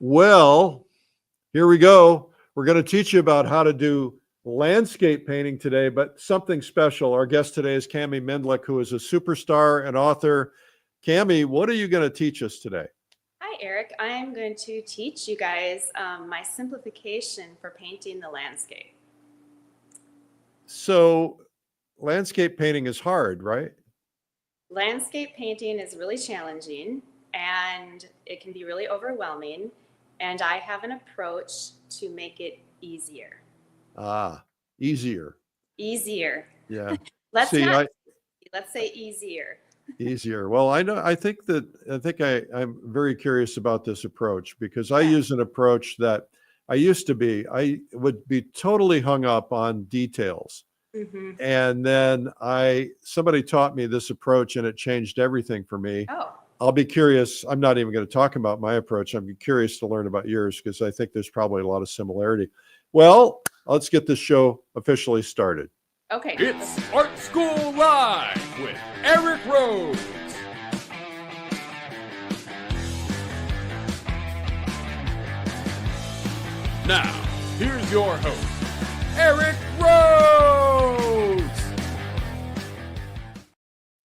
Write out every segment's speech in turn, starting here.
Well, here we go. We're going to teach you about how to do landscape painting today, but something special. Our guest today is Kami Mendlik, who is a superstar and author. Kami, what are you going to teach us today? Hi, Eric. I'm going to teach you guys my simplification for painting the landscape. So, landscape painting is hard, right? Landscape painting is really challenging and it can be really overwhelming. And I have an approach to make it easier. Easier. Easier. Yeah. Let's say easier. Easier. Well, I think I'm very curious about this approach because I use an approach that I would be totally hung up on details. Mm-hmm. And then somebody taught me this approach and it changed everything for me. Oh. I'll be curious. I'm not even going to talk about my approach. I'm curious to learn about yours because I think there's probably a lot of similarity. Well, let's get this show officially started. Okay. It's Art School Live with Eric Rhoads. Now, here's your host, Eric Rhoads.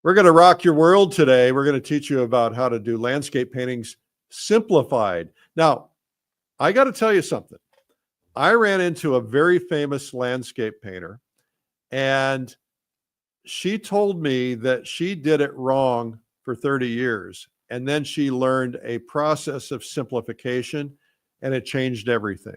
We're going to rock your world today. We're going to teach you about how to do landscape paintings simplified. Now, I got to tell you something. I ran into a very famous landscape painter, and she told me that she did it wrong for 30 years. And then she learned a process of simplification, and it changed everything.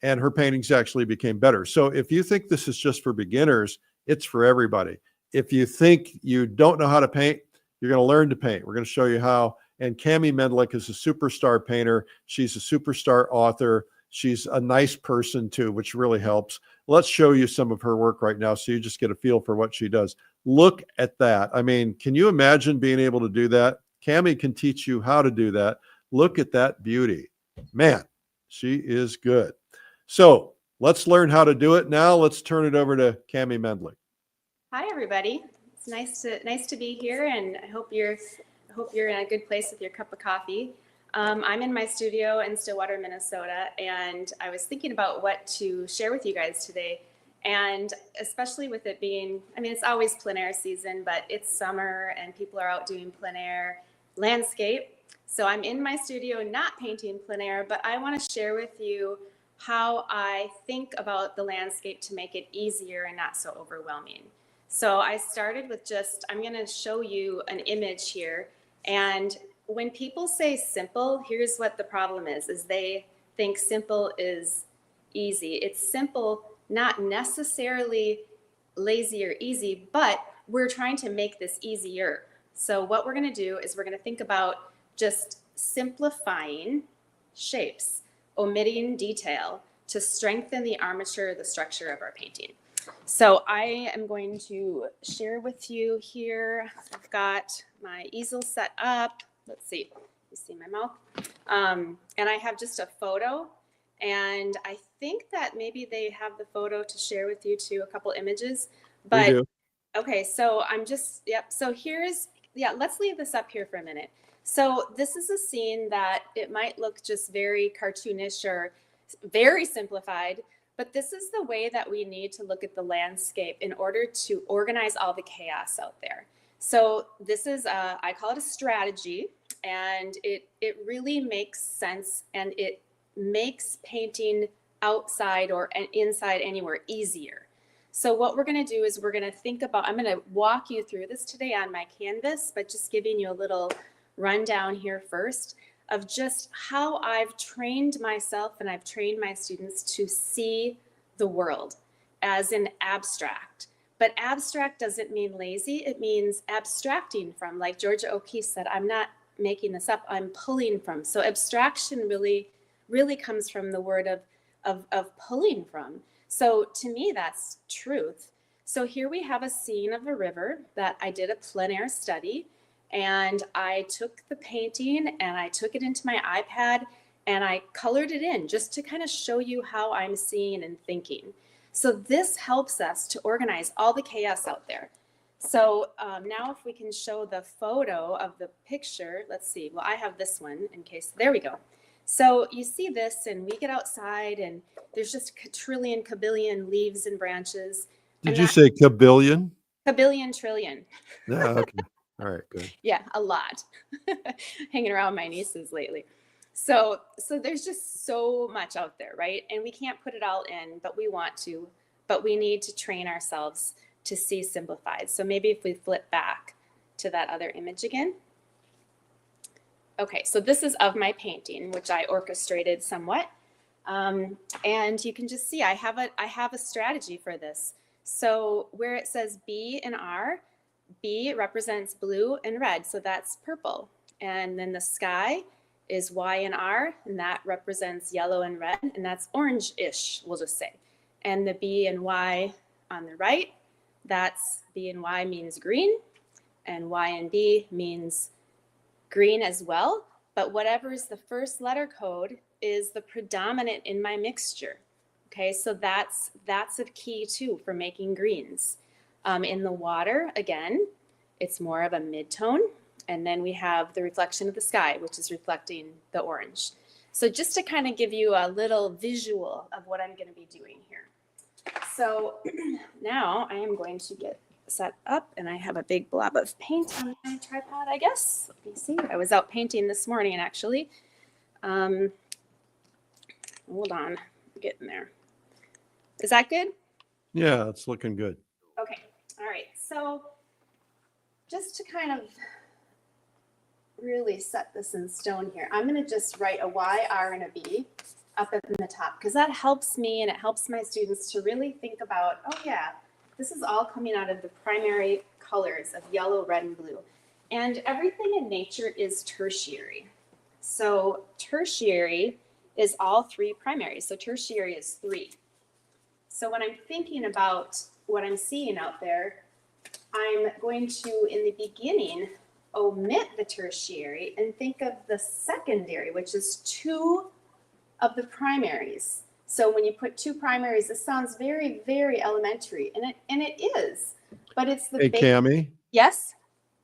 And her paintings actually became better. So if you think this is just for beginners, it's for everybody. If you think you don't know how to paint, you're going to learn to paint. We're going to show you how. And Kami Mendlik is a superstar painter. She's a superstar author. She's a nice person too, which really helps. Let's show you some of her work right now so you just get a feel for what she does. Look at that. I mean, can you imagine being able to do that? Kami can teach you how to do that. Look at that beauty. Man, she is good. So let's learn how to do it. Now let's turn it over to Kami Mendlik. Hi, everybody. It's nice to be here, and I hope you're in a good place with your cup of coffee. I'm in my studio in Stillwater, Minnesota, and I was thinking about what to share with you guys today. And especially with it being, it's always plein air season, but it's summer and people are out doing plein air landscape. So I'm in my studio not painting plein air, but I want to share with you how I think about the landscape to make it easier and not so overwhelming. So I started with I'm going to show you an image here. And when people say simple, here's what the problem is they think simple is easy. It's simple, not necessarily lazy or easy, but we're trying to make this easier. So what we're going to do is we're going to think about just simplifying shapes, omitting detail to strengthen the armature, the structure of our painting. So I am going to share with you here. I've got my easel set up. Let's see. You see my mouth? And I have just a photo. And I think that maybe they have the photo to share with you too, a couple images. But We do. Okay, so I'm just, So let's leave this up here for a minute. So this is a scene that it might look just very cartoonish or very simplified, but this is the way that we need to look at the landscape in order to organize all the chaos out there. So this is, I call it a strategy, and it really makes sense, and it makes painting outside or inside anywhere easier. So what we're going to do is we're going to think about, I'm going to walk you through this today on my canvas, but just giving you a little rundown here first of just how I've trained myself and I've trained my students to see the world as an abstract. But abstract doesn't mean lazy. It means abstracting from, like Georgia O'Keeffe said, I'm not making this up, I'm pulling from. So abstraction really comes from the word of pulling from. So to me, that's truth. So here we have a scene of a river that I did a plein air study, and I took the painting and I took it into my iPad and I colored it in just to kind of show you how I'm seeing and thinking. So this helps us to organize all the chaos out there. So now if we can show the photo of the picture, let's see. Well, I have this one in case, there we go. So you see this, and we get outside, and there's just 𝗃𝗃, 𝗃𝗃 leaves and branches. Did you say 𝗃𝗃? 𝗃𝗃 trillion. Yeah, okay. All right, good. Yeah, a lot. Hanging around my nieces lately. So there's just so much out there, right? And we can't put it all in, but we want to. But we need to train ourselves to see simplified. So maybe if we flip back to that other image again. Okay, so this is of my painting, which I orchestrated somewhat. And you can just see I have a strategy for this. So where it says B and R, B represents blue and red, so that's purple. And then the sky is Y and R, and that represents yellow and red, and that's orange-ish, we'll just say. And the B and Y on the right, that's B and Y means green, and Y and B means green as well, but whatever is the first letter code is the predominant in my mixture. Okay, so that's a key too for making greens. In the water, again, it's more of a mid-tone, and then we have the reflection of the sky, which is reflecting the orange. So just to kind of give you a little visual of what I'm going to be doing here. So now I am going to get set up, and I have a big blob of paint on my tripod, I guess. Let me see. I was out painting this morning, actually. Hold on. I'm getting there. Is that good? Yeah, it's looking good. Okay. All right. So just to kind of really set this in stone here, I'm going to just write a Y, R, and a B up in the top, because that helps me and it helps my students to really think about, oh yeah, this is all coming out of the primary colors of yellow, red, and blue. And everything in nature is tertiary. So tertiary is all three primaries. So tertiary is 3. So when I'm thinking about what I'm seeing out there, I'm going to, in the beginning, omit the tertiary and think of the secondary, which is 2 of the primaries. So when you put 2 primaries, this sounds very, very elementary, and it is, but it's the Hey, Kami. Yes?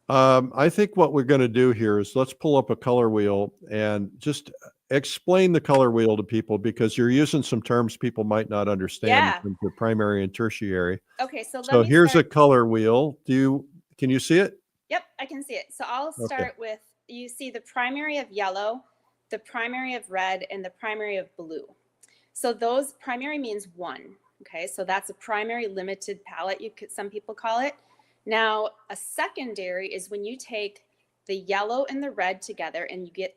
I think what we're going to do here is let's pull up a color wheel and just explain the color wheel to people, because you're using some terms people might not understand in terms of primary and tertiary. Okay, so here's a color wheel. Can you see it? Yep, I can see it. So I'll start with, you see the primary of yellow, the primary of red, and the primary of blue. So those primary means 1. Okay, so that's a primary limited palette, some people call it. Now, a secondary is when you take the yellow and the red together and you get,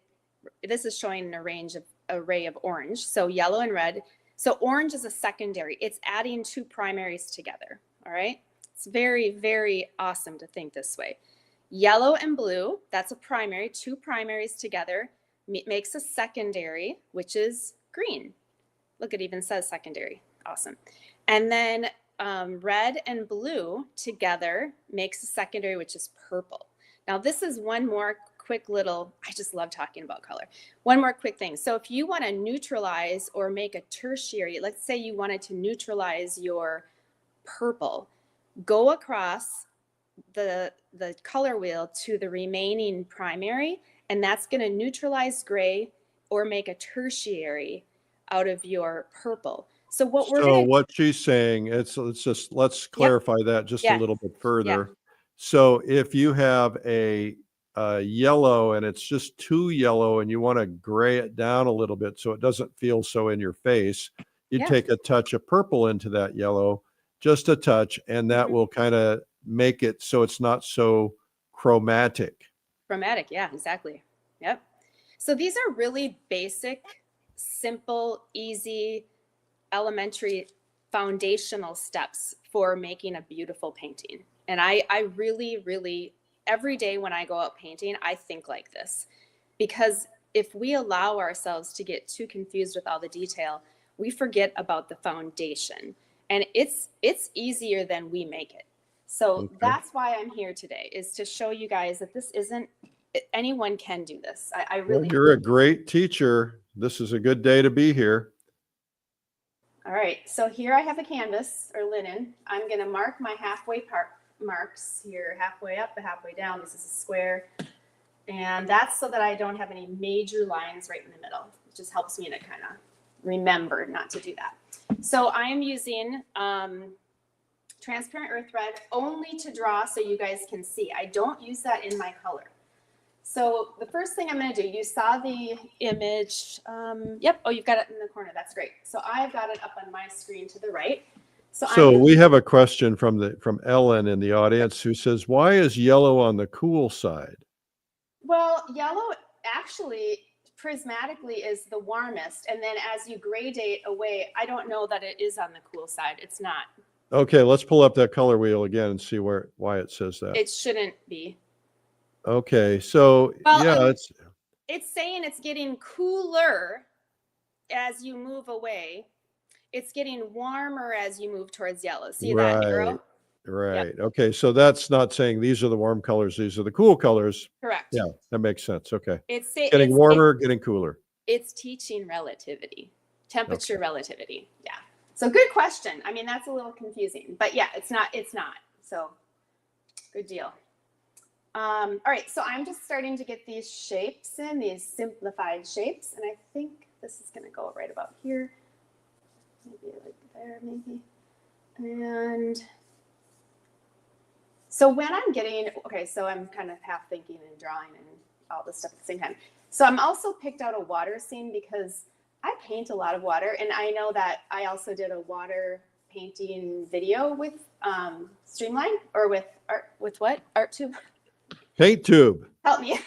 this is showing an array of orange. So yellow and red. So orange is a secondary. It's adding 2 primaries together. All right. It's very, very awesome to think this way. Yellow and blue, that's a primary. 2 primaries together makes a secondary, which is green. Look, it even says secondary. Awesome. And then red and blue together makes a secondary, which is purple. Now, this is one more quick little, I just love talking about color. One more quick thing. So if you want to neutralize or make a tertiary, let's say you wanted to neutralize your purple, go across the color wheel to the remaining primary, and that's going to neutralize gray or make a tertiary out of your purple. So what she's saying, let's clarify that just a little bit further. So if you have a yellow and it's just too yellow and you want to gray it down a little bit so it doesn't feel so in your face, you take a touch of purple into that yellow, just a touch, and that will kind of make it so it's not so chromatic. Chromatic, yeah, exactly. Yep. So these are really basic, simple, easy, elementary, foundational steps for making a beautiful painting. And I really, really, every day when I go out painting, I think like this, because if we allow ourselves to get too confused with all the detail, we forget about the foundation, and it's easier than we make it. So that's why I'm here today, is to show you guys that this isn't, anyone can do this. I really, you're a great teacher. This is a good day to be here. All right, so here I have a canvas or linen. I'm going to mark my halfway marks here, halfway up and halfway down. This is a square, and that's so that I don't have any major lines right in the middle. it just helps me to kind of remember not to do that. So I am using transparent earth red only to draw so you guys can see. I don't use that in my color. So the first thing I'm going to do, you saw the image. Yep. Oh, you've got it in the corner. That's great. So I've got it up on my screen to the right. So we have a question from Ellen in the audience who says, why is yellow on the cool side? Well, yellow actually prismatically is the warmest. And then as you gradate away, I don't know that it is on the cool side. It's not. Okay, let's pull up that color wheel again and see why it says that. It shouldn't be. Okay, so well, yeah, it's saying it's getting cooler as you move away. It's getting warmer as you move towards yellow. See that arrow? Right. Yep. Okay, so that's not saying these are the warm colors, these are the cool colors. Correct. Yeah, that makes sense. Okay. It's getting warmer, getting cooler. It's teaching relativity, temperature relativity. Yeah. So good question. I mean, that's a little confusing, but yeah, it's not. So good deal. All right, so I'm just starting to get these shapes in, these simplified shapes, and I think this is going to go right about here. Maybe like there, maybe. And so when I'm getting, okay, so I'm kind of half thinking and drawing and all this stuff at the same time. So I'm also picked out a water scene because I paint a lot of water, and I know that I also did a water painting video with Streamline, or with what? ArtTube? Paint tube. Help me.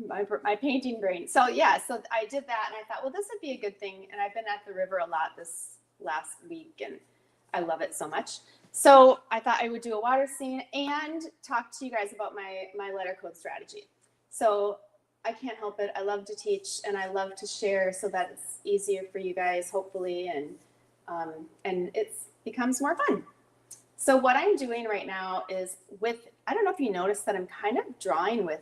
my painting brain. So yeah, so I did that, and I thought, well, this would be a good thing. And I've been at the river a lot this last week, and I love it so much. So I thought I would do a water scene and talk to you guys about my letter code strategy. So I can't help it. I love to teach, and I love to share so that it's easier for you guys, hopefully, and it becomes more fun. So what I'm doing right now is I don't know if you noticed that I'm kind of drawing with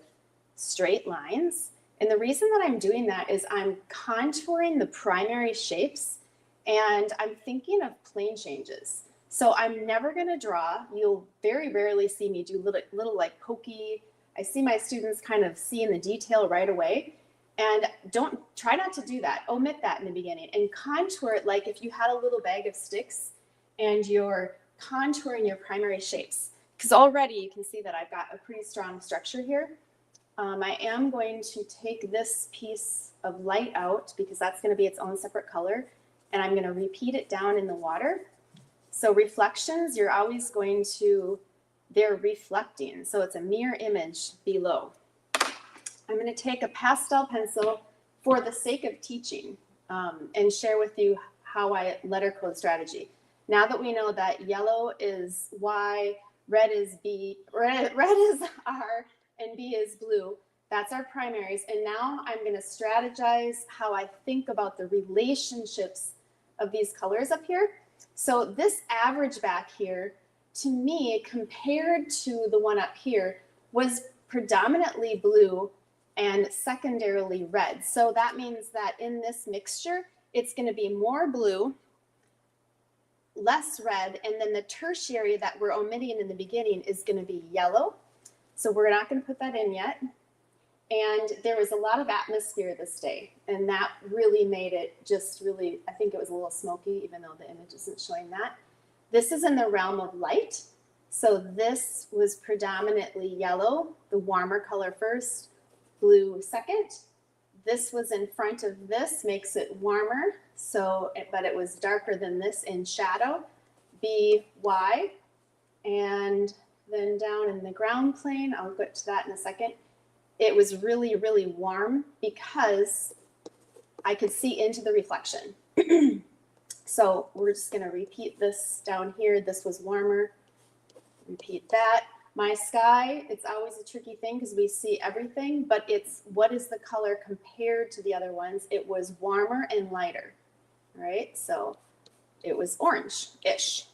straight lines. And the reason that I'm doing that is I'm contouring the primary shapes, and I'm thinking of plane changes. So I'm never going to draw. You'll very rarely see me do little like pokey. I see my students kind of seeing the detail right away. And try not to do that. Omit that in the beginning and contour it like if you had a little bag of sticks and you're contouring your primary shapes. Because already you can see that I've got a pretty strong structure here. I am going to take this piece of light out because that's going to be its own separate color. And I'm going to repeat it down in the water. So reflections, you're always going to, they're reflecting. So it's a mirror image below. I'm going to take a pastel pencil for the sake of teaching and share with you how I letter code strategy. Now that we know that yellow is Y, red is B, red is R, and B is blue, that's our primaries. And now I'm going to strategize how I think about the relationships of these colors up here. So this average back here, to me, compared to the one up here, was predominantly blue and secondarily red. So that means that in this mixture, it's going to be more blue, less red, and then the tertiary that we're omitting in the beginning is going to be yellow. So we're not going to put that in yet. And there was a lot of atmosphere this day, and that really made it just really, I think it was a little smoky, even though the image isn't showing that. This is in the realm of light. So this was predominantly yellow, the warmer color first, blue second. This was in front of this, makes it warmer. So, but it was darker than this in shadow, BY. And then down in the ground plane, I'll get to that in a second. It was really, really warm because I could see into the reflection. So we're just going to repeat this down here. This was warmer. Repeat that. My sky, it's always a tricky thing because we see everything, but it's what is the color compared to the other ones? It was warmer and lighter, right? So it was orange-ish.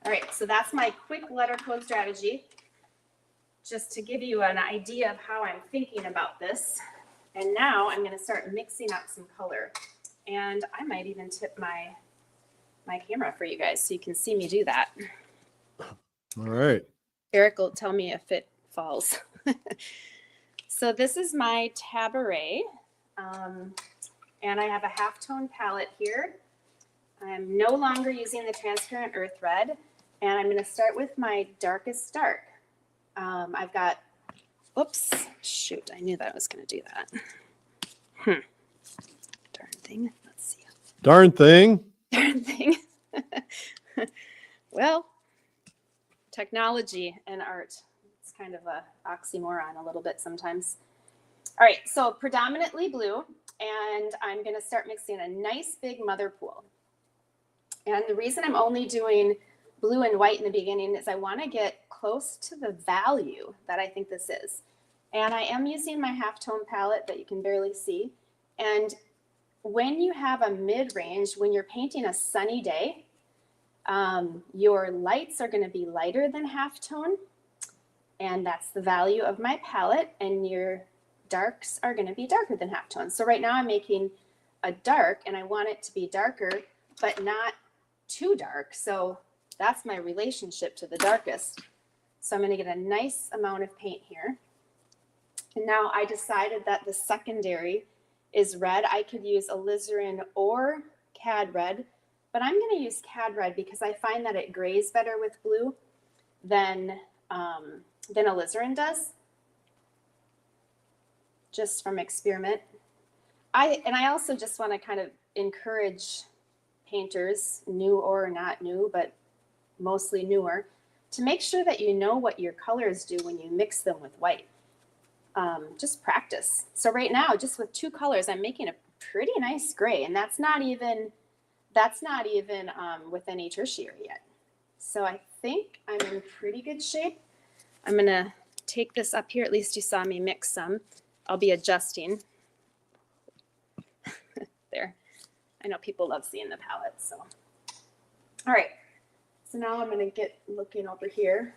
All right, so that's my quick letter code strategy, just to give you an idea of how I'm thinking about this. And now I'm going to start mixing up some color. And I might even tip my camera for you guys so you can see me do that. All right. Eric will tell me if it falls. So this is my 𝗟𝗶𝗺𝗽. And I have a halftone palette here. I'm no longer using the transparent earth red, and I'm going to start with my darkest dark. I've got, oops, shoot, I knew that I was going to do that. Darn thing. Let's see. Darn thing. Darn thing. Well, technology and art, it's kind of a oxymoron a little bit sometimes. All right, so predominantly blue, and I'm going to start mixing a nice big mother pool. And the reason I'm only doing blue and white in the beginning is I want to get close to the value that I think this is. And I am using my halftone palette that you can barely see. And when you have a mid-range, when you're painting a sunny day, your lights are going to be lighter than halftone. And that's the value of my palette. And your darks are going to be darker than halftone. So right now I'm making a dark, and I want it to be darker, but not too dark. So that's my relationship to the darkest. So I'm going to get a nice amount of paint here. And now I decided that the secondary is red. I could use alizarin or cad red, but I'm going to use cad red because I find that it grays better with blue than alizarin does, just from experiment. I also just want to kind of encourage painters, new or not new, but mostly newer, to make sure that you know what your colors do when you mix them with white. Just practice. So right now, just with two colors, I'm making a pretty nice gray, and that's not even with any tertiary yet. So I think I'm in pretty good shape. I'm gonna take this up here. At least you saw me mix some. I'll be adjusting. There. I know people love seeing the palette, so. All right, so now I'm gonna get looking over here.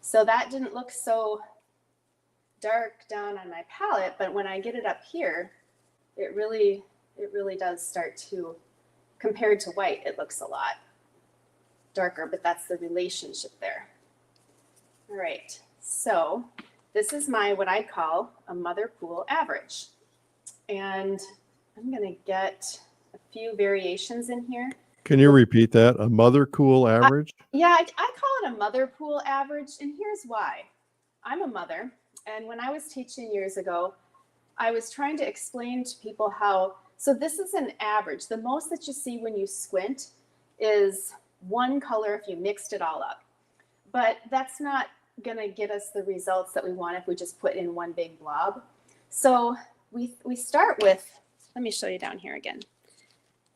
So that didn't look so dark down on my palette, but when I get it up here, it really does start to, compared to white, it looks a lot darker, but that's the relationship there. All right, so this is my, what I call a mother pool average. And I'm gonna get a few variations in here. Can you repeat that? A mother cool average? Yeah, I call it a mother pool average, and here's why. I'm a mother, and when I was teaching years ago, I was trying to explain to people how, so this is an average. The most that you see when you squint is one color if you mixed it all up. But that's not gonna get us the results that we want if we just put in one big blob. So we start with, let me show you down here again.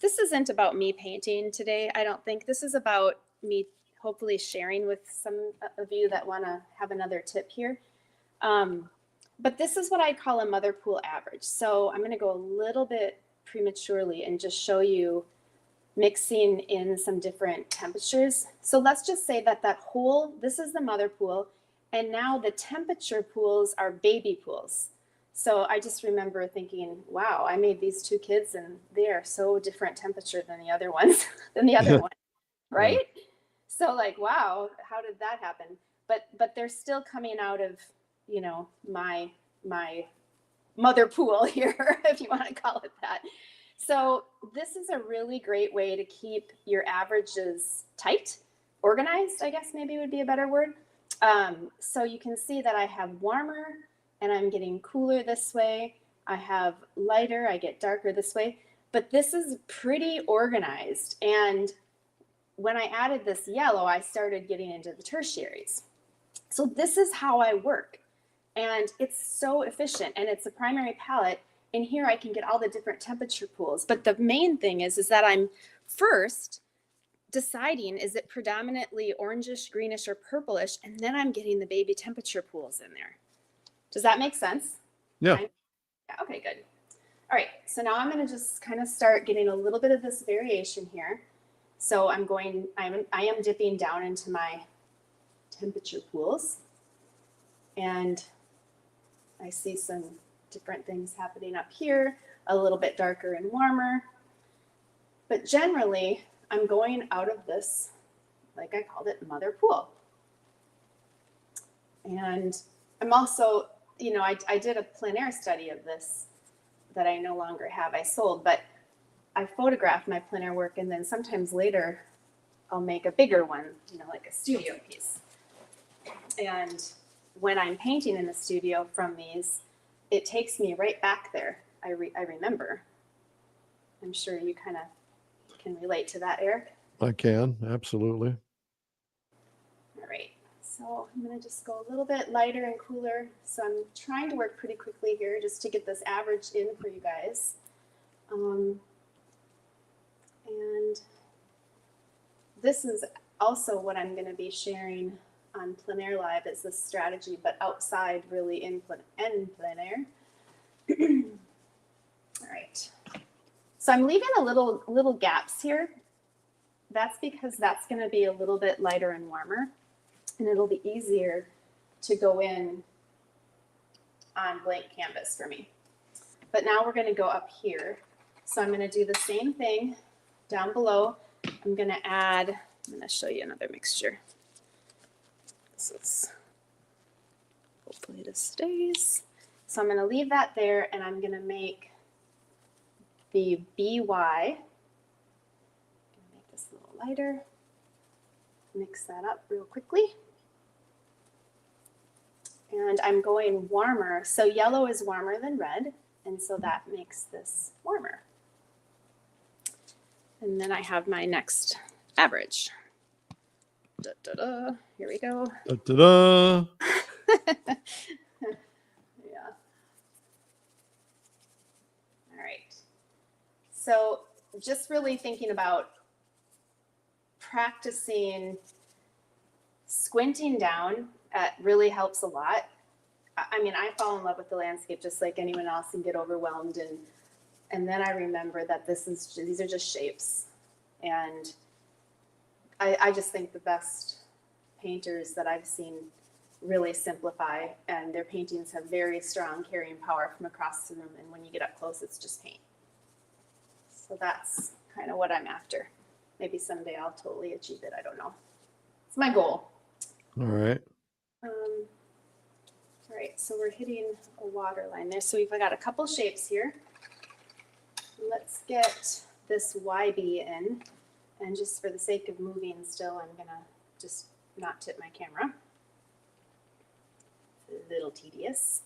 This isn't about me painting today, I don't think. This is about me hopefully sharing with some of you that want to have another tip here. But this is what I call a mother pool average. So I'm going to go a little bit prematurely and just show you mixing in some different temperatures. So let's just say that whole, this is the mother pool, and now the temperature pools are baby pools. So I just remember thinking, wow, I made these two kids and they are so different temperature than the other ones, right? So like, wow, how did that happen? But they're still coming out of, you know, my mother pool here, if you want to call it that. So this is a really great way to keep your averages tight, organized, I guess maybe would be a better word. So you can see that I have warmer and I'm getting cooler this way. I have lighter, I get darker this way, but this is pretty organized. And when I added this yellow, I started getting into the tertiaries. So this is how I work. And it's so efficient, and it's a primary palette. In here, I can get all the different temperature pools. But the main thing is that I'm first deciding, is it predominantly orangish, greenish, or purplish? And then I'm getting the baby temperature pools in there. Does that make sense? Yeah. Yeah, okay, good. All right, so now I'm going to just kind of start getting a little bit of this variation here. So I am dipping down into my temperature pools, and I see some different things happening up here, a little bit darker and warmer. But generally, I'm going out of this, like I called it, mother pool. And I'm also, you know, I did a plein air study of this that I no longer have. I sold, but I photograph my plein air work, and then sometimes later I'll make a bigger one, you know, like a studio piece. And when I'm painting in the studio from these, it takes me right back there. I remember. I'm sure you kind of can relate to that, Eric. I can, absolutely. All right, so I'm gonna just go a little bit lighter and cooler. So I'm trying to work pretty quickly here just to get this average in for you guys. And this is also what I'm gonna be sharing on Plein Air Live. It's this strategy, but outside really in plein air. All right, so I'm leaving a little gaps here. That's because that's gonna be a little bit lighter and warmer, and it'll be easier to go in on blank canvas for me. But now we're gonna go up here. So I'm gonna do the same thing down below. I'm gonna show you another mixture. This is, hopefully this stays. So I'm gonna leave that there, and I'm gonna make the 𝗡𝗺. Make this a little lighter. Mix that up real quickly. And I'm going warmer. So yellow is warmer than red, and so that makes this warmer. And then I have my next average. Da, da, da. Here we go. Da, da, da. Yeah. All right. So just really thinking about practicing squinting down really helps a lot. I mean, I fall in love with the landscape just like anyone else and get overwhelmed, and then I remember that these are just shapes, and I just think the best painters that I've seen really simplify, and their paintings have very strong carrying power from across the room, and when you get up close, it's just paint. So that's kind of what I'm after. Maybe someday I'll totally achieve it. I don't know. It's my goal. All right. All right, so we're hitting a water line there. So we've got a couple shapes here. Let's get this 𝗬𝗶 in. And just for the sake of moving still, I'm gonna just not tip my camera. It's a little tedious.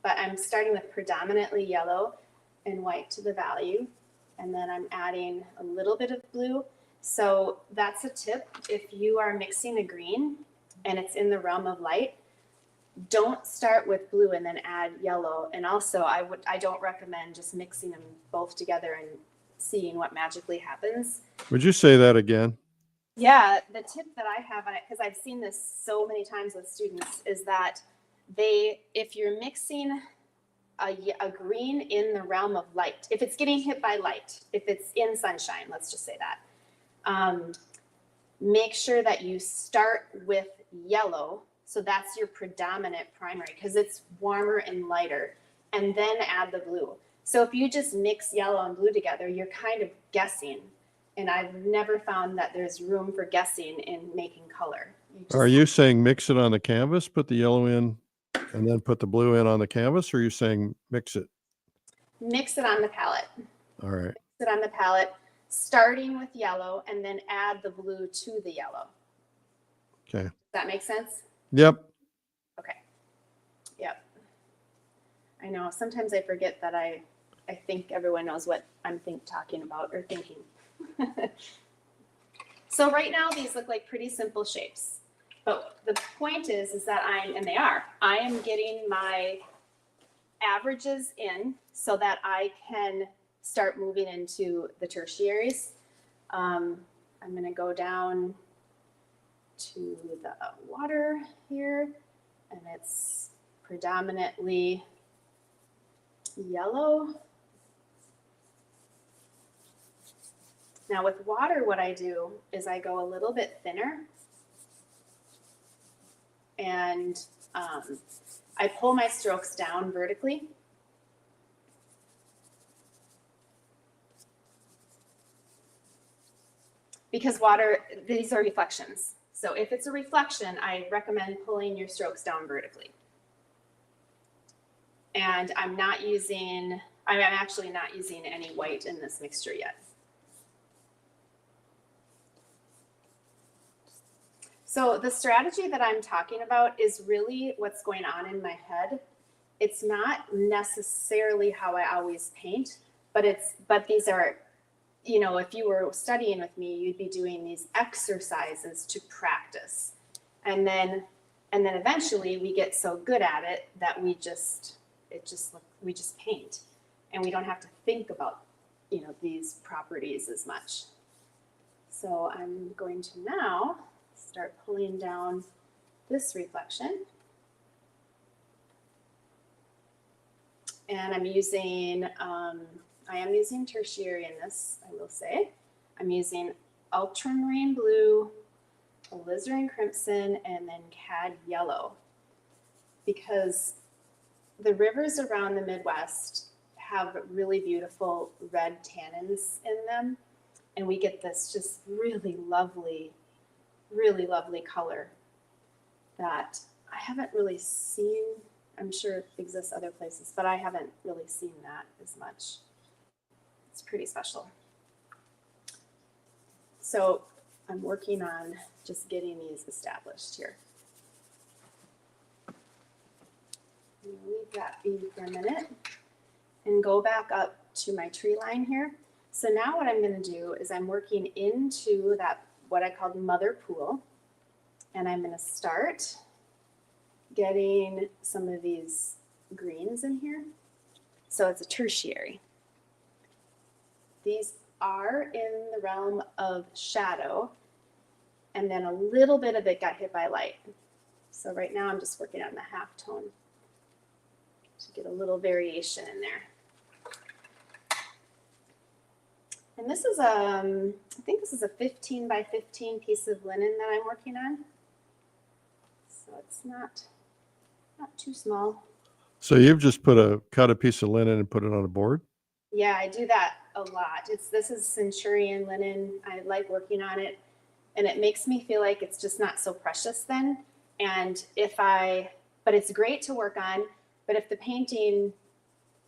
But I'm starting with predominantly yellow and white to the value. And then I'm adding a little bit of blue. So that's a tip. If you are mixing a green and it's in the realm of light, don't start with blue and then add yellow. And also I don't recommend just mixing them both together and seeing what magically happens. Would you say that again? Yeah, the tip that I have on it, because I've seen this so many times with students, is that if you're mixing a green in the realm of light, if it's getting hit by light, if it's in sunshine, let's just say that, make sure that you start with yellow. So that's your predominant primary because it's warmer and lighter, and then add the blue. So if you just mix yellow and blue together, you're kind of guessing. And I've never found that there's room for guessing in making color. Are you saying mix it on the canvas, put the yellow in, and then put the blue in on the canvas, or are you saying mix it? Mix it on the palette. All right. Mix it on the palette, starting with yellow, and then add the blue to the yellow. Okay. Does that make sense? Yep. Okay. Yep. I know. Sometimes I forget that I think everyone knows what I'm talking about or thinking. So right now these look like pretty simple shapes, but the point is that I am getting my averages in so that I can start moving into the tertiaries. I'm going to go down to the water here, and it's predominantly yellow. Now with water, what I do is I go a little bit thinner, and I pull my strokes down vertically. Because water, these are reflections. So if it's a reflection, I recommend pulling your strokes down vertically. And I'm not using I'm actually not using any white in this mixture yet. So the strategy that I'm talking about is really what's going on in my head. It's not necessarily how I always paint, but these are, you know, if you were studying with me, you'd be doing these exercises to practice. And then eventually we get so good at it that we just paint, and we don't have to think about, you know, these properties as much. So I'm going to now start pulling down this reflection. And I'm using, I am using tertiary in this, I will say. I'm using ultramarine blue, alizarin crimson, and then cad yellow, because the rivers around the Midwest have really beautiful red tannins in them, and we get this just really lovely color that I haven't really seen. I'm sure it exists other places, but I haven't really seen that as much. It's pretty special. So I'm working on just getting these established here. I'm gonna leave that be for a minute and go back up to my tree line here. So now what I'm going to do is I'm working into that, what I called mother pool, and I'm going to start getting some of these greens in here. So it's a tertiary. These are in the realm of shadow, and then a little bit of it got hit by light. So right now I'm just working on the half tone to get a little variation in there. And this is I think this is a 15 by 15 piece of linen that I'm working on. So it's not too small. So you've just cut a piece of linen and put it on a board? Yeah, I do that a lot. This is Centurion linen. I like working on it, and it makes me feel like it's just not so precious then. And but it's great to work on. But if the painting,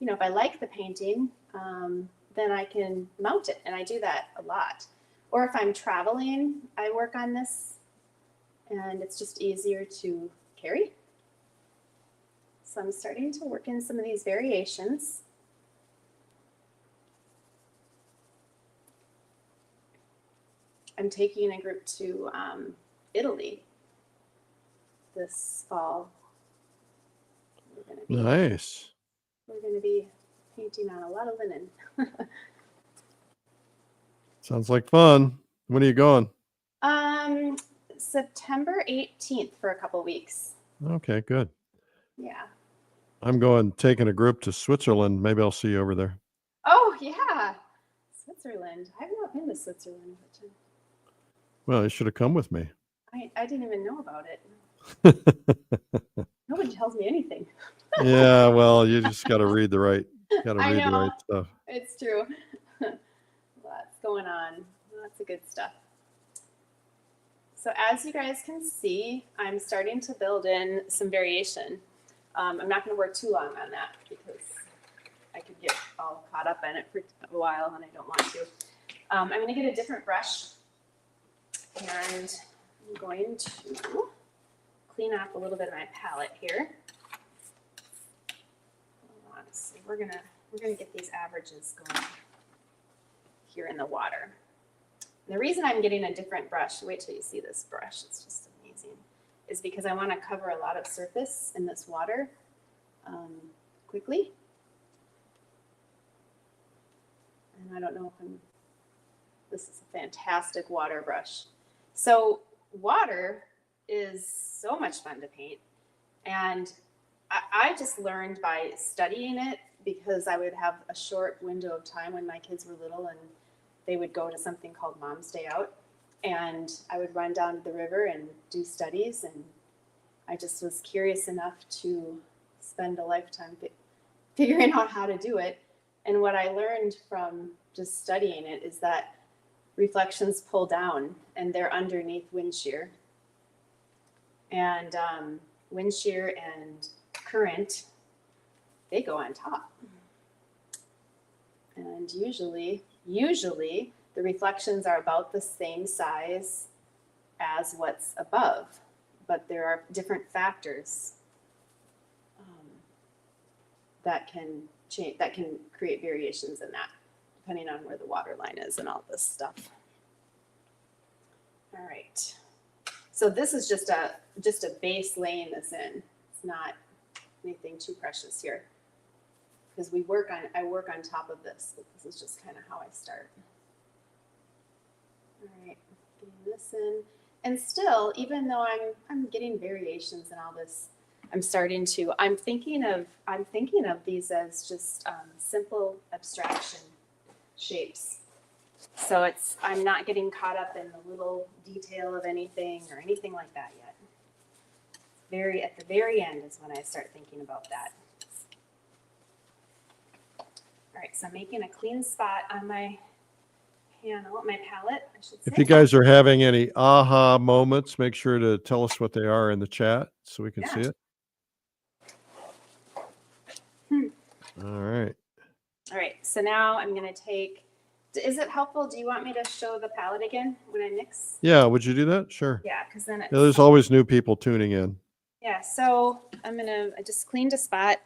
you know, if I like the painting, then I can mount it, and I do that a lot. Or if I'm traveling, I work on this, and it's just easier to carry. So I'm starting to work in some of these variations. I'm taking a group to Italy this fall. Nice. We're going to be painting on a lot of linen. Sounds like fun. When are you going? September 18th for a couple weeks. Okay, good. Yeah. I'm taking a group to Switzerland. Maybe I'll see you over there. Oh, yeah. Switzerland. I've not been to Switzerland. Well, you should have come with me. I didn't even know about it. Nobody tells me anything. Yeah, well, you just got to read the right stuff. It's true. Lots going on. Lots of good stuff. So as you guys can see, I'm starting to build in some variation. I'm not going to work too long on that because I could get all caught up in it for a while, and I don't want to. I'm going to get a different brush, and I'm going to clean up a little bit of my palette here. So we're gonna get these averages going here in the water. And the reason I'm getting a different brush, wait till you see this brush, it's just amazing, is because I want to cover a lot of surface in this water quickly. And I don't know if this is a fantastic water brush. So water is so much fun to paint, and I just learned by studying it, because I would have a short window of time when my kids were little and they would go to something called Mom's Day Out, and I would run down to the river and do studies, and I just was curious enough to spend a lifetime figuring out how to do it. And what I learned from just studying it is that reflections pull down and they're underneath wind shear. And wind shear and current, they go on top. And usually the reflections are about the same size as what's above, but there are different factors that can change, that can create variations in that, depending on where the water line is and all this stuff. All right. So this is just a base laying this in. It's not anything too precious here, because I work on top of this, but this is just kind of how I start. All right, getting this in. And still, even though I'm getting variations and all this, I'm thinking of these as just simple abstraction shapes. So I'm not getting caught up in the little detail of anything or anything like that yet. At the very end is when I start thinking about that. All right, so I'm making a clean spot on my panel, my palette, I should say. If you guys are having any aha moments, make sure to tell us what they are in the chat so we can see it. All right. All right, so now I'm going to take, is it helpful? Do you want me to show the palette again when I mix? Yeah, would you do that? Sure. Yeah, because then it's, There's always new people tuning in. yeah, so I just cleaned a spot,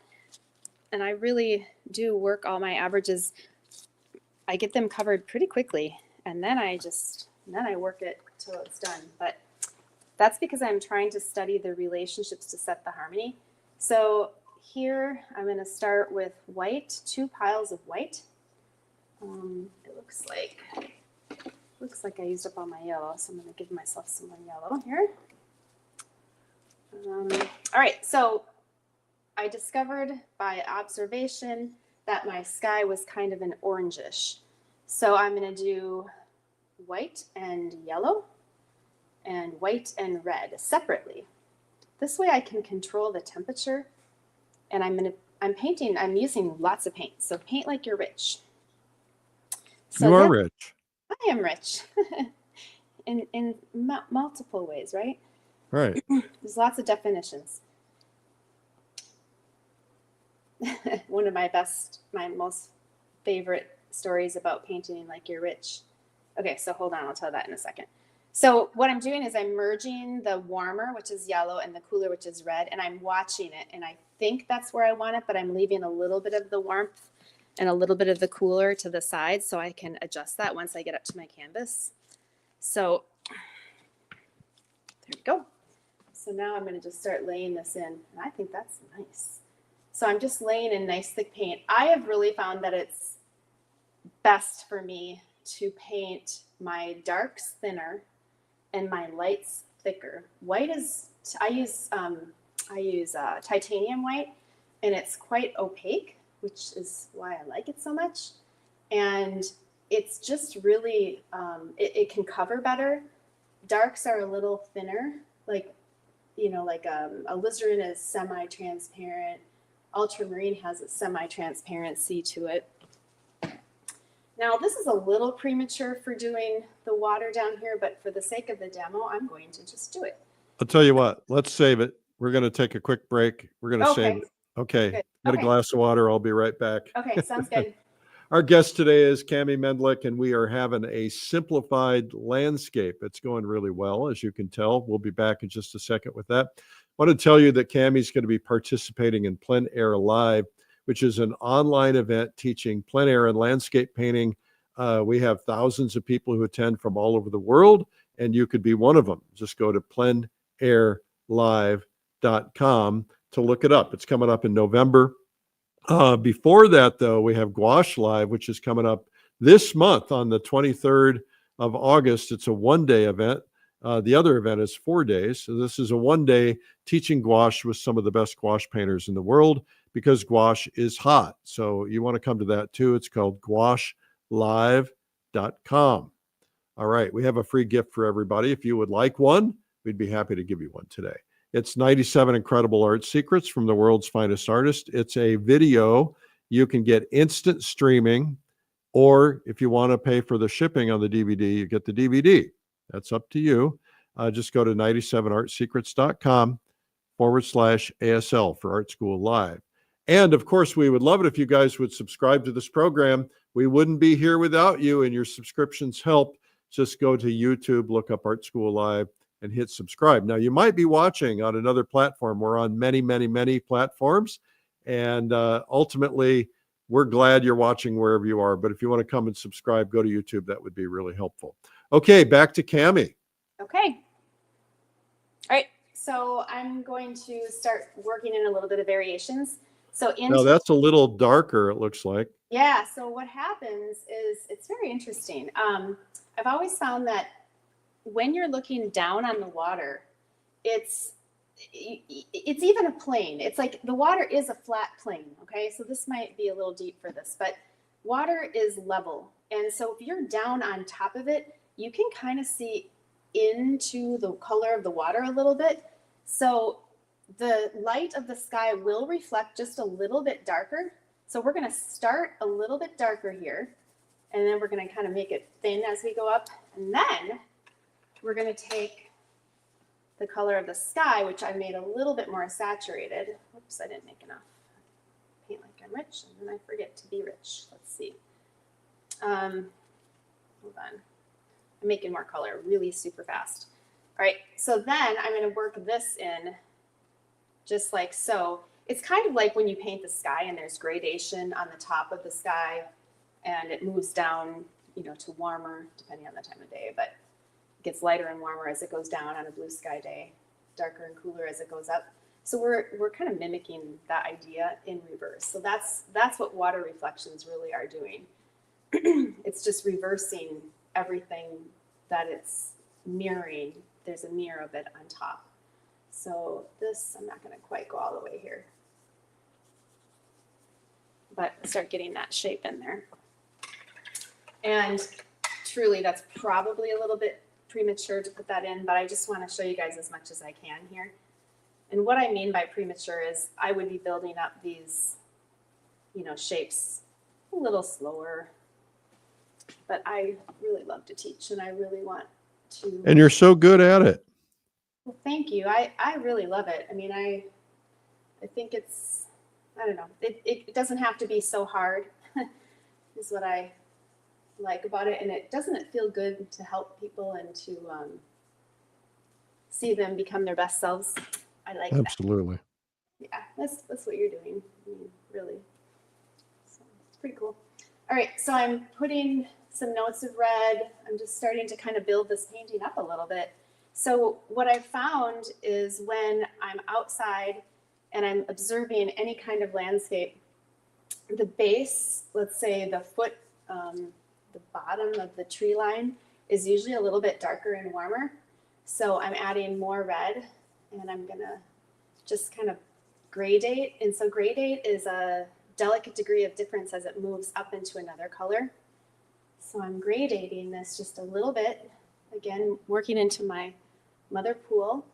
and I really do work all my averages. I get them covered pretty quickly, and then I work it till it's done. But that's because I'm trying to study the relationships to set the harmony. So here I'm going to start with white, 2 piles of white. It looks like I used up all my yellow, so I'm going to give myself some more yellow here. All right, so I discovered by observation that my sky was kind of an orangish. So I'm going to do white and yellow and white and red separately. This way I can control the temperature, and I'm using lots of paint. So paint like you're rich. So you are rich. I am rich in multiple ways, right? Right. There's lots of definitions. One of my most favorite stories about painting like you're rich. Okay, so hold on, I'll tell that in a second. So what I'm doing is I'm merging the warmer, which is yellow, and the cooler, which is red, and I'm watching it, and I think that's where I want it, but I'm leaving a little bit of the warmth and a little bit of the cooler to the side so I can adjust that once I get up to my canvas. So there we go. So now I'm going to just start laying this in, and I think that's nice. So I'm just laying in nice thick paint. I have really found that it's best for me to paint my darks thinner and my lights thicker. White is, I use titanium white, and it's quite opaque, which is why I like it so much. And it's just really, it can cover better. Darks are a little thinner, like alizarin is semi-transparent. Ultramarine has a semi-transparency to it. Now, this is a little premature for doing the water down here, but for the sake of the demo, I'm going to just do it. I'll tell you what, let's save it. We're going to take a quick break. We're going to save it. Okay. Good. Get a glass of water. I'll be right back. Okay, sounds good. Our guest today is Kami Mendlik, and we are having a simplified landscape. It's going really well, as you can tell. We'll be back in just a second with that. I want to tell you that Kami's going to be participating in Plein Air Live, which is an online event teaching plein air and landscape painting. We have thousands of people who attend from all over the world, and you could be one of them. Just go to pleinairlive.com to look it up. It's coming up in November. Before that, though, we have Gouache Live, which is coming up this month on the 23rd of August. It's a one-day event. The other event is 4 days. So this is a one-day teaching gouache with some of the best gouache painters in the world, because gouache is hot. So you want to come to that too. It's called gouachelive.com. All right. We have a free gift for everybody. If you would like one, we'd be happy to give you one today. It's 97 Incredible Art Secrets from the World's Finest Artists. It's a video. You can get instant streaming, or if you want to pay for the shipping on the DVD, you get the DVD. That's up to you. Just go to 97artsecrets.com/ASL for Art School Live. And of course, we would love it if you guys would subscribe to this program. We wouldn't be here without you, and your subscriptions help. Just go to YouTube, look up Art School Live, and hit subscribe. Now, you might be watching on another platform. We're on many, many, many platforms. And ultimately, we're glad you're watching wherever you are. But if you want to come and subscribe, go to YouTube. That would be really helpful. Okay, back to Kami. Okay. All right. So I'm going to start working in a little bit of variations. So Now that's a little darker, it looks like. Yeah. So what happens is it's very interesting. I've always found that when you're looking down on the water, it's even a plane. It's like the water is a flat plane. Okay. So this might be a little deep for this, but water is level. And so if you're down on top of it, you can kind of see into the color of the water a little bit. So the light of the sky will reflect just a little bit darker. So we're going to start a little bit darker here, and then we're going to kind of make it thin as we go up. And then we're going to take the color of the sky, which I made a little bit more saturated. Oops, I didn't make enough. Paint like I'm rich, and then I forget to be rich. Let's see. Hold on. I'm making more color really super fast. All right, so then I'm going to work this in just like so. It's kind of like when you paint the sky and there's gradation on the top of the sky and it moves down, to warmer depending on the time of day, but it gets lighter and warmer as it goes down on a blue sky day, darker and cooler as it goes up. So we're kind of mimicking that idea in reverse. So that's what water reflections really are doing. It's just reversing everything that it's mirroring. There's a mirror of it on top. So this, I'm not going to quite go all the way here, but start getting that shape in there. And truly, that's probably a little bit premature to put that in, but I just want to show you guys as much as I can here. And what I mean by premature is I would be building up these, shapes a little slower, but I really love to teach and I really want to. And you're so good at it. Well, thank you. I really love it. I mean, I think it's, I don't know, it doesn't have to be so hard is what I like about it. And doesn't it feel good to help people and to see them become their best selves? I like Absolutely. that. Yeah, that's what you're doing. I mean, really. So it's pretty cool. All right, so I'm putting some notes of red. I'm just starting to kind of build this painting up a little bit. So what I found is when I'm outside and I'm observing any kind of landscape, the base, let's say the foot, the bottom of the tree line is usually a little bit darker and warmer. So I'm adding more red and I'm gonna just kind of gradate. And so gradate is a delicate degree of difference as it moves up into another color. So I'm gradating this just a little bit. Again, working into my mother pool.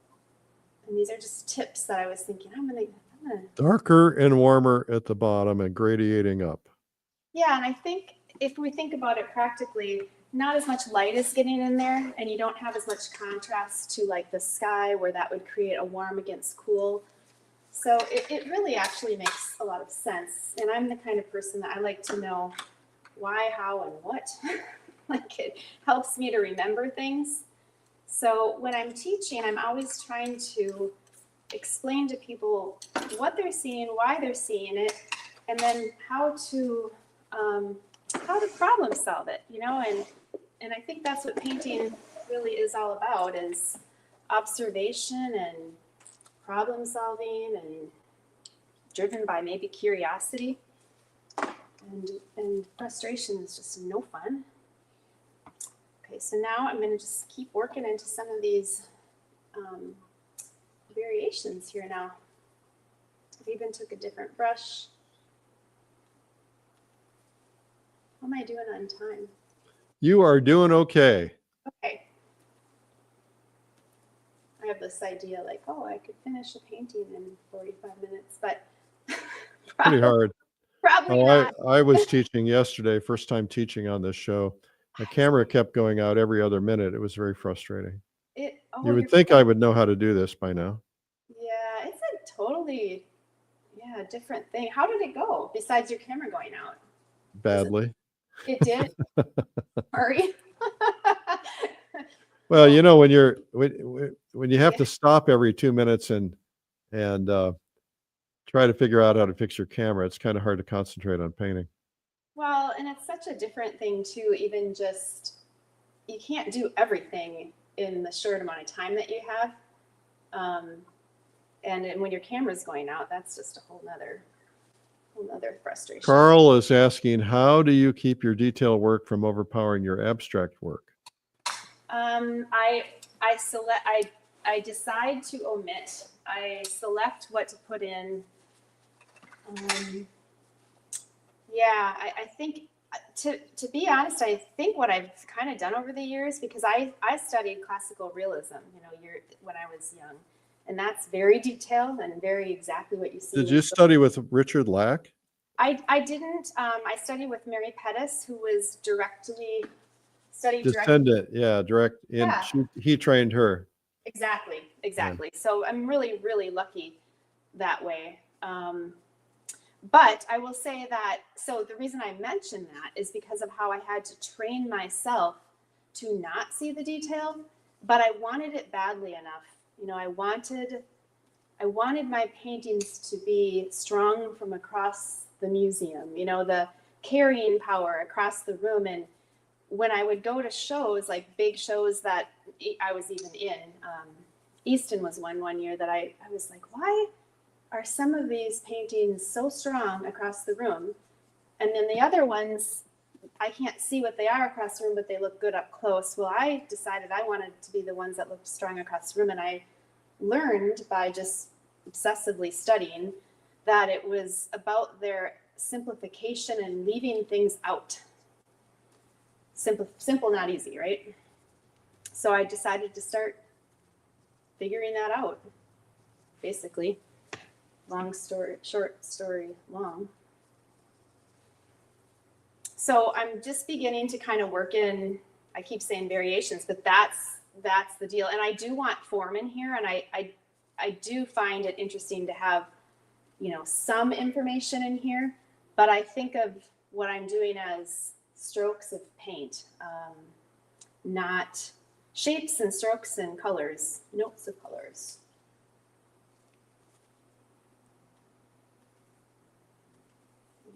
And these are just tips that I was thinking, I'm gonna Darker and warmer at the bottom and gradiating up. Yeah, and I think if we think about it practically, not as much light is getting in there, and you don't have as much contrast to like the sky where that would create a warm against cool. So it really actually makes a lot of sense. And I'm the kind of person that I like to know why, how, and what. Like it helps me to remember things. So when I'm teaching, I'm always trying to explain to people what they're seeing, why they're seeing it, and then how to problem solve it, and I think that's what painting really is all about, is observation and problem solving and driven by maybe curiosity, and frustration is just no fun. Okay, so now I'm going to just keep working into some of these variations here now. I've even took a different brush. How am I doing on time? You are doing okay. Okay. I have this idea like, oh, I could finish a painting in 45 minutes, but Pretty hard. Probably not. I was teaching yesterday, first time teaching on this show. My camera kept going out every other minute. It was very frustrating. You would think I would know how to do this by now. Yeah, it's a totally, yeah, a different thing. How did it go besides your camera going out? Badly. It did? Sorry. Well, you know, when you have to stop every 2 minutes and try to figure out how to fix your camera, it's kind of hard to concentrate on painting. Well, and it's such a different thing too, even just, you can't do everything in the short amount of time that you have. And when your camera's going out, that's just a whole nother frustration. Carl is asking, how do you keep your detail work from overpowering your abstract work? I decide to omit. I select what to put in. Yeah, I think, to be honest, I think what I've kind of done over the years, because I studied classical realism, you know, when I was young, and that's very detailed and very exactly what you see. Did you study with Richard Lack? I didn't. I studied with 𝗟𝗶𝗺𝗁𝗃, who was studied Descendant, yeah, direct. Yeah. He trained her. Exactly. So I'm really, really lucky that way. But I will say that, so the reason I mention that is because of how I had to train myself to not see the detail, but I wanted it badly enough. You know, I wanted my paintings to be strong from across the museum, you know, the carrying power across the room. And when I would go to shows, like big shows that I was even in, Easton was one year that I was like, why are some of these paintings so strong across the room? And then the other ones, I can't see what they are across the room, but they look good up close. Well, I decided I wanted to be the ones that looked strong across the room. And I learned by just obsessively studying that it was about their simplification and leaving things out. Simple, not easy, right? So I decided to start figuring that out, basically. Short story long. So I'm just beginning to kind of work in, I keep saying variations, but that's the deal. And I do want form in here, and I do find it interesting to have, you know, some information in here, but I think of what I'm doing as strokes of paint, not shapes and strokes and colors, notes of colors.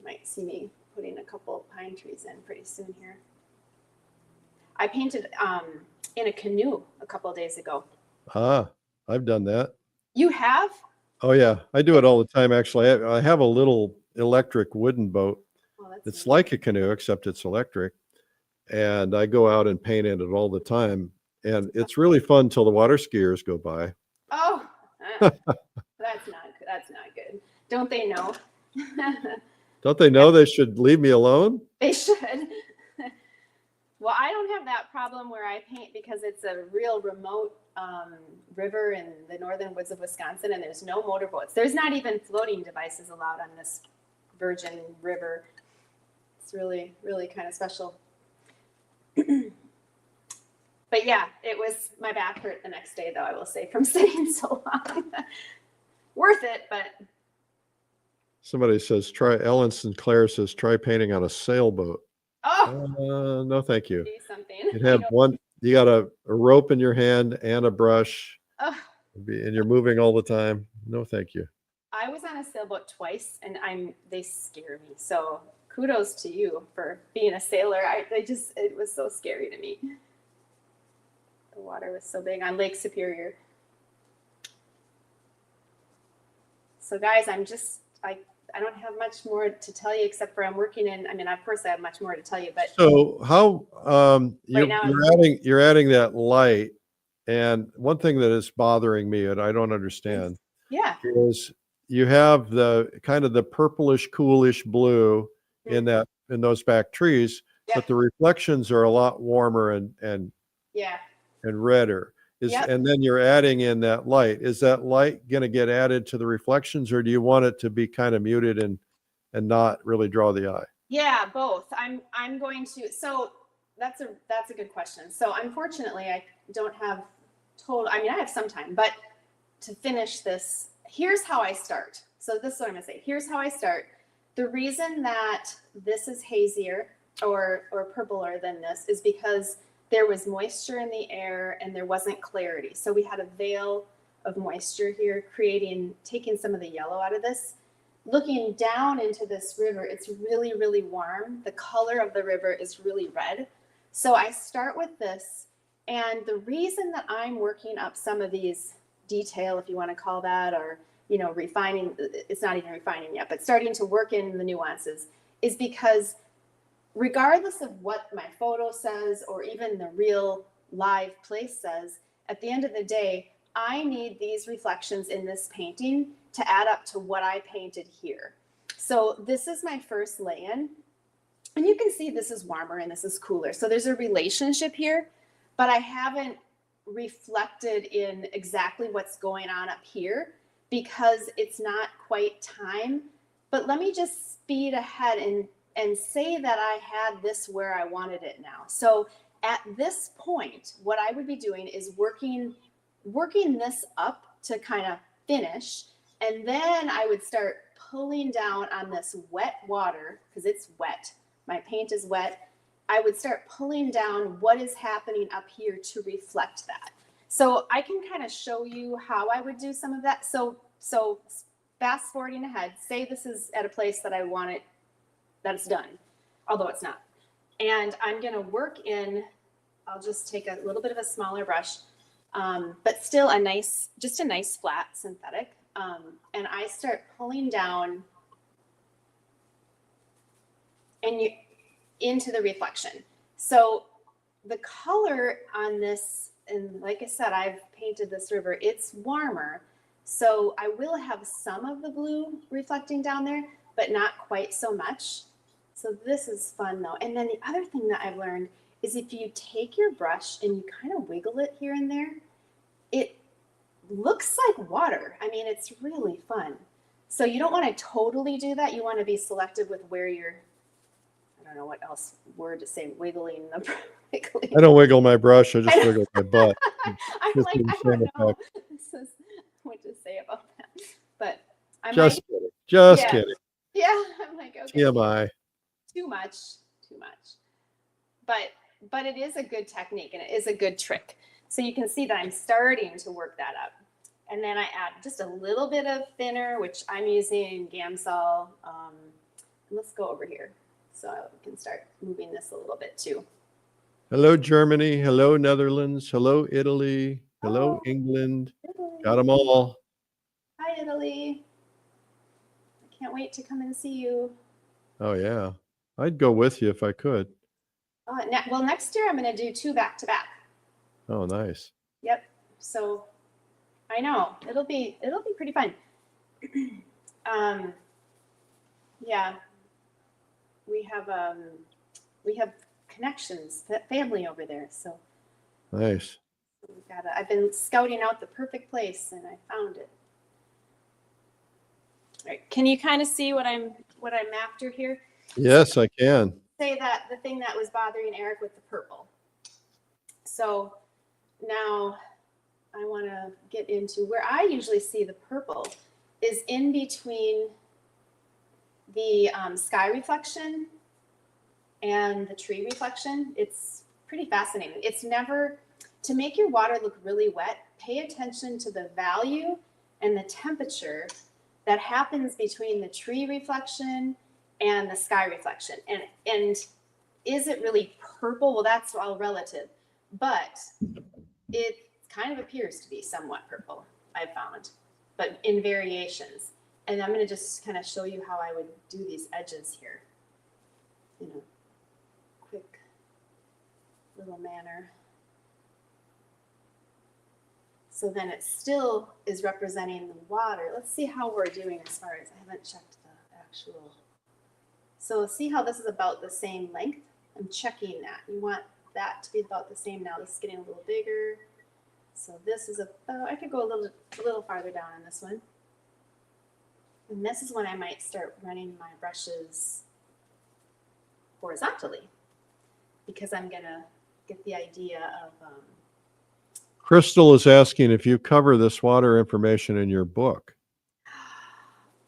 Might see me putting a couple pine trees in pretty soon here. I painted in a canoe a couple of days ago. Ah, I've done that. You have? Oh yeah, I do it all the time. Actually, I have a little electric wooden boat. Oh, It's neat. like a canoe, except it's electric. And I go out and paint in it all the time. And it's really fun till the water skiers go by. Oh, that's not good. Don't they know? Don't they know they should leave me alone? They should. Well, I don't have that problem where I paint because it's a real remote river in the northern woods of Wisconsin, and there's no motorboats. There's not even floating devices allowed on this virgin river. It's really, really kind of special. But yeah, it was, my back hurt the next day, though, I will say, from sitting so long. Worth it, but. Somebody says, Ellen Sinclair says, try painting on a sailboat. Oh, no, thank you. do something. You'd have you got a rope in your hand and a brush, Oh. and you're moving all the time. No, thank you. I was on a sailboat twice, and they scare me. So kudos to you for being a sailor. It was so scary to me. The water was so big on Lake Superior. So guys, I don't have much more to tell you except for I'm working in, I mean, of course I have much more to tell you, but. So how, right now you're adding that light. And one thing that is bothering me, and I don't understand, is you have the kind of the purplish, coolish blue in those back trees, but the reflections are a lot warmer and redder. And then you're adding in that light. Is that light going to get added to the reflections, or do you want it to be kind of muted and not really draw the eye? Yeah, both. I'm going to. So that's a good question. So unfortunately, I don't have I have some time, but to finish this, here's how I start. So this is what I'm gonna say. Here's how I start. The reason that this is hazier or purpler than this is because there was moisture in the air and there wasn't clarity. So we had a veil of moisture here taking some of the yellow out of this. Looking down into this river, it's really, really warm. The color of the river is really red. So I start with this. And the reason that I'm working up some of these detail, if you want to call that, or, you know, refining, it's not even refining yet, but starting to work in the nuances, is because regardless of what my photo says or even the real live place says, at the end of the day, I need these reflections in this painting to add up to what I painted here. So this is my first lay-in. And you can see this is warmer and this is cooler. So there's a relationship here, but I haven't reflected in exactly what's going on up here because it's not quite time. But let me just speed ahead and say that I had this where I wanted it now. So at this point, what I would be doing is working this up to kind of finish. And then I would start pulling down on this wet water because it's wet. My paint is wet. I would start pulling down what is happening up here to reflect that. So I can kind of show you how I would do some of that. So fast forwarding ahead, say this is at a place that I want it, that it's done, although it's not. And I'm gonna work in, I'll just take a little bit of a smaller brush, but still just a nice flat synthetic. And I start pulling down into the reflection. So the color on this, and like I said, I've painted this river, it's warmer. So I will have some of the blue reflecting down there, but not quite so much. So this is fun though. And then the other thing that I've learned is if you take your brush and you kind of wiggle it here and there, it looks like water. I mean, it's really fun. So you don't want to totally do that. You want to be selective with where you're, I don't know what else word to say, wiggling the wiggling. I don't wiggle my brush. I just wiggle my butt. I'm Just like, the I same don't know effect. this is what to say about that. But I'm Just like, kidding. Just yeah. kidding. Yeah, I'm like, okay. TMI. Too much. But it is a good technique and it is a good trick. So you can see that I'm starting to work that up. And then I add just a little bit of thinner, which I'm using Gamsol. Let's go over here so I can start moving this a little bit too. Hello, Germany. Hello, Netherlands. Hello, Italy. Hello, England. Italy. Got them all. Hi, Italy. I can't wait to come and see you. Oh, yeah. I'd go with you if I could. Well, next year I'm going to do 2 back-to-back. Oh, nice. Yep. So I know it'll be pretty fun. Yeah, we have connections, family over there. So Nice. I've been scouting out the perfect place and I found it. All right. Can you kind of see what I'm after here? Yes, I can. Say that the thing that was bothering Eric with the purple. So now I want to get into where I usually see the purple is in between the sky reflection and the tree reflection. It's pretty fascinating. It's never, to make your water look really wet, pay attention to the value and the temperature that happens between the tree reflection and the sky reflection. And is it really purple? Well, that's all relative, but it kind of appears to be somewhat purple, I've found, but in variations. And I'm going to just kind of show you how I would do these edges here in a quick little manner. So then it still is representing the water. Let's see how we're doing as far as, I haven't checked the actual. So see how this is about the same length? I'm checking that. You want that to be about the same now. This is getting a little bigger. So this is about, I could go a little farther down on this one. And this is when I might start running my brushes horizontally because I'm gonna get the idea of. Crystal is asking if you cover this water information in your book.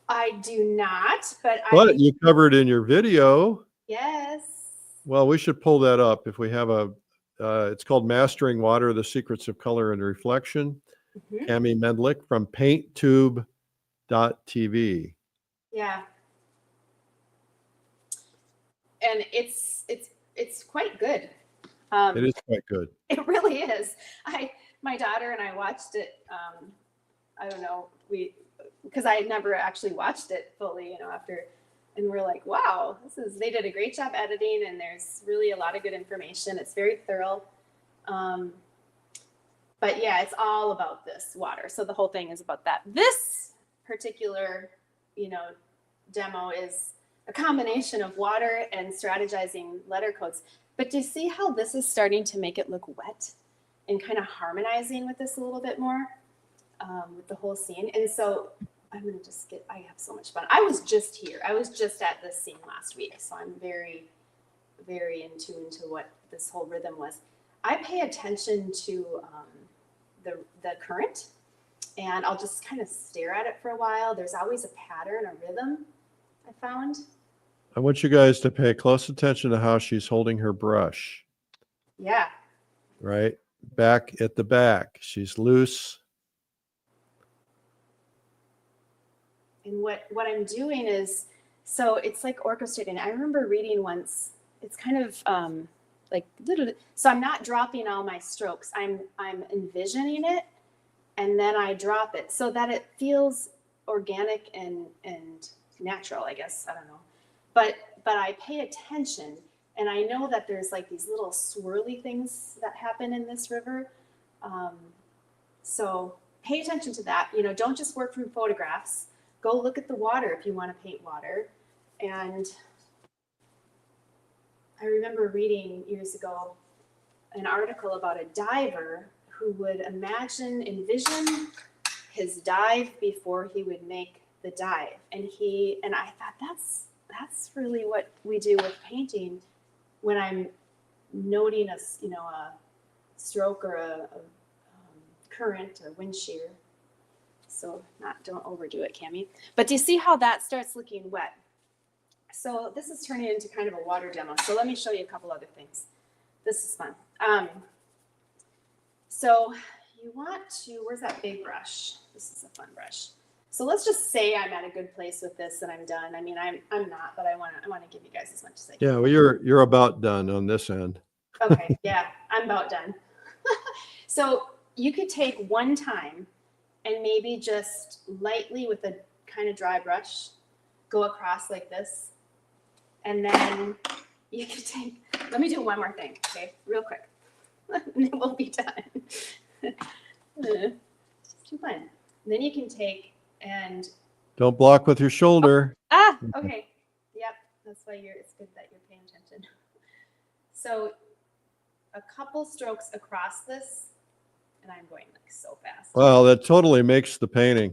I do not, but But you covered in your video. yes. Well, we should pull that up if we have a, it's called Mastering Water, The Secrets of Color and Reflection. Mhm. Kami Mendlik from painttube.tv. Yeah. And it's quite good. It is quite good. It really is. My daughter and I watched it. I don't know, because I had never actually watched it fully, after, and we're like, wow, they did a great job editing, and there's really a lot of good information. It's very thorough. But yeah, it's all about this water. So the whole thing is about that. This particular, demo is a combination of water and strategizing letter codes. But do you see how this is starting to make it look wet and kind of harmonizing with this a little bit more, with the whole scene? And so I'm going to I have so much fun. I was just here. I was just at this scene last week. So I'm very, very in tune to what this whole rhythm was. I pay attention to the current, and I'll just kind of stare at it for a while. There's always a pattern, a rhythm I found. I want you guys to pay close attention to how she's holding her brush. Yeah. Right? Back at the back. She's loose. And what I'm doing is, so it's like orchestrating. I remember reading once, it's kind of so I'm not dropping all my strokes. I'm envisioning it, and then I drop it so that it feels organic and natural, I guess. I don't know. But I pay attention, and I know that there's like these little swirly things that happen in this river. So pay attention to that. Don't just work from photographs. Go look at the water if you want to paint water. And I remember reading years ago an article about a diver who would envision his dive before he would make the dive. And I thought that's really what we do with painting when I'm noting a stroke or a current or wind shear. So don't overdo it, Kami. But do you see how that starts looking wet? So this is turning into kind of a water demo. So let me show you a couple other things. This is fun. So you want to, where's that big brush? This is a fun brush. So let's just say I'm at a good place with this and I'm done. I mean, I'm not, but I want to give you guys as much as I can. Yeah, well, you're about done on this end. Okay, yeah, I'm about done. So you could take one time and maybe just lightly with a kind of dry brush, go across like this. And then you can take, let me do one more thing, okay, real quick. And then we'll be done. It's too fun. And then you can take and... Don't block with your shoulder. Okay. Yep, that's why it's good that you're paying attention. So a couple strokes across this, and I'm going like so fast. Wow, that totally makes the painting.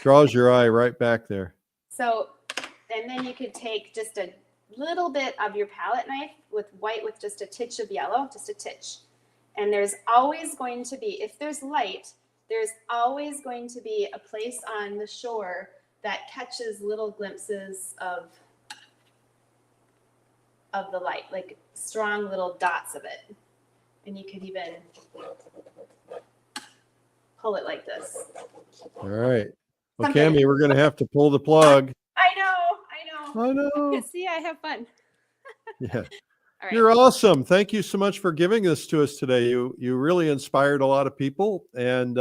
Draws your eye right back there. So, and then you could take just a little bit of your palette knife with white with just a titch of yellow, just a titch. And there's always going to be, if there's light, there's always going to be a place on the shore that catches little glimpses of the light, like strong little dots of it. And you could even pull it like this. All right. Well, Kami, we're going to have to pull the plug. I know. I know. See, I have fun. Yeah. All right. You're awesome. Thank you so much for giving this to us today. You really inspired a lot of people and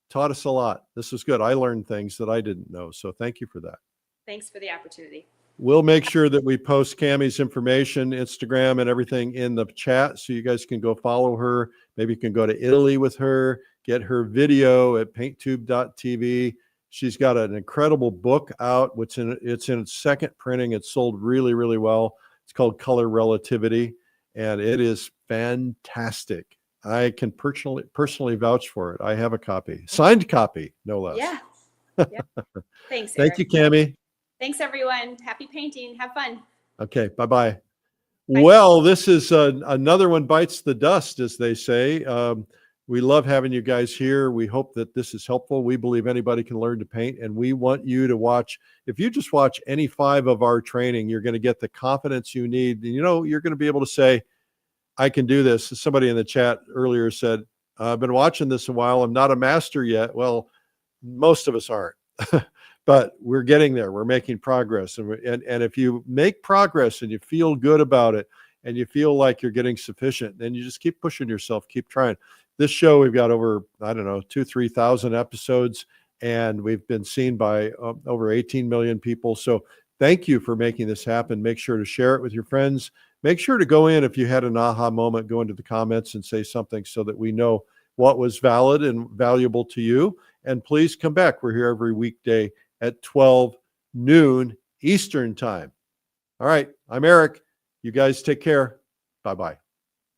taught us a lot. This was good. I learned things that I didn't know. So thank you for that. Thanks for the opportunity. We'll make sure that we post Kami's information, Instagram and everything in the chat so you guys can go follow her. Maybe you can go to Italy with her, get her video at painttube.tv. She's got an incredible book out. It's in its second printing. It's sold really, really well. It's called Color Relativity, and it is fantastic. I can personally vouch for it. I have a copy, signed copy, no less. Yeah. Yep. Thanks, Thank Eric. you, Kami. Thanks, everyone. Happy painting. Have fun. Okay, bye-bye. Bye. Well, this is another one bites the dust, as they say. We love having you guys here. We hope that this is helpful. We believe anybody can learn to paint, and we want you to watch. If you just watch any 5 of our training, you're going to get the confidence you need. And, you're going to be able to say, I can do this. Somebody in the chat earlier said, I've been watching this a while. I'm not a master yet. Well, most of us aren't, but we're getting there. We're making progress. And if you make progress and you feel good about it and you feel like you're getting sufficient, then you just keep pushing yourself, keep trying. This show, we've got over, 2,000-3,000 episodes, and we've been seen by over 18 million people. So thank you for making this happen. Make sure to share it with your friends. Make sure to go in, if you had an aha moment, go into the comments and say something so that we know what was valid and valuable to you. And please come back. We're here every weekday at 12 noon Eastern time. All right, I'm Eric. You guys take care. Bye-bye.